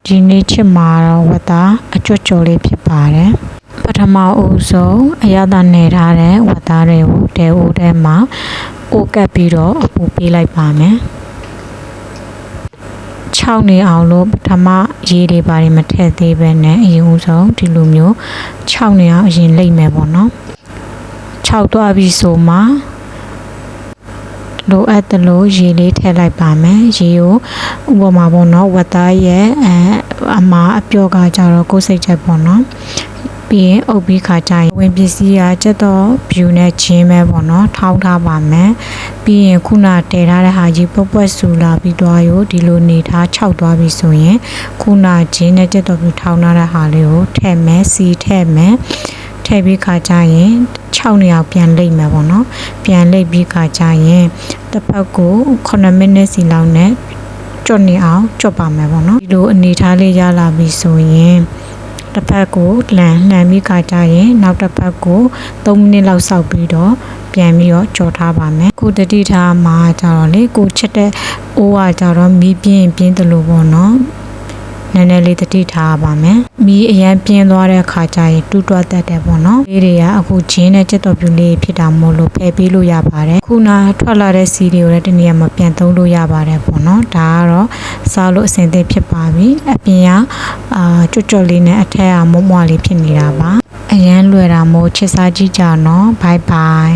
ဒီနေ့ချစ်မှာတော့ဝတ်သားအကျွတ်ကျော်လေးဖြစ်ပါတယ်ပထမဦးဆုံးအရသာနေထားတဲ့ဝတ်သားတွေကိုတဲအိုးထဲမှာအိုးကပ်ပြီးတော့အပူပေးလိုက်ပါမယ်6နေအောင်လို့ပထမရေတွေပါတယ်မထည့်သေးပဲနဲ့အရင်ဦးဆုံးဒီလိုမျိုး6နေအောင်အရင်လိမ့်မယ်ပေါ့နော်6သွားပြီဆိုမှလိုအပ်တယ်လို့ရေလေးထည့်လိုက်ပါမယ်ရေကိုဥပမာပေါ့နော်ဝတ်သားရဲ့အမားအပြော့ကကြတော့ကိုယ်စိတ်ချက်ပေါ့နော်ပြီးရင်အုပ်ပြီးခါကြရင်ဝင်ပစ္စည်းကကျက်တော့ view နဲ့ချင်းပဲပေါ့နော်ထောင်းထားပါမယ်ပြီးရင်ခုနတည်ထားတဲ့ဟာကြီးပွက်ပွက်ဆူလာပြီးသွားရောဒီလိုနေထား6သွားပြီဆိုရင်ခုနချင်းနဲ့ကျက်တော့ view ထောင်းထားတဲ့ဟာလေးကိုထည့်မယ်စီထည့်မယ်ထည့်ပြီးခါကြရင်6နေအောင်ပြန်လိမ့်မယ်ပေါ့နော်ပြန်လိမ့်ပြီးခါကြရင်တစ်ဖက်ကို9မိနစ်စီလောက်နဲ့ကျွတ်နေအောင်ကျွတ်ပါမယ်ပေါ့နော်ဒီလိုအနေထားလေးရလာပြီဆိုရင်တစ်ဖက်ကိုလှန်ပြီးခါကြရင်နောက်တစ်ဖက်ကို3မိနစ်လောက်စောက်ပြီးတော့ပြန်ပြီးတော့ကြော်ထားပါမယ်ခုတတိထားမှာကြတော့လေကိုချက်တဲ့အိုးကကြတော့မီးပြင်းတယ်လို့ပေါ့နော်နည်းနည်းလေးတတိထားပါမယ်မီးအရန်ပြင်းသွားတဲ့အခါကျရင်တူးတွားတတ်တယ်ပေါ့နော်လေးတွေကအခုဂျင်းနဲ့ချက်တော်ပြူလေးဖြစ်တာမို့လို့ဖယ်ပေးလို့ရပါတယ်ခုနထွက်လာတဲ့စီတွေကိုလည်းတနည်းမှာပြန်သုံးလို့ရပါတယ်ပေါ့နော်ဒါကတော့စားလို့အဆင်သင့်ဖြစ်ပါပြီအပြင်ကကြွတ်လေးနဲ့အထက်ကမွမွလေးဖြစ်နေတာပါအရန်လွယ်တာမို့ချစ်စားကြည့်ကြနော်ဘိုင်ဘိုင်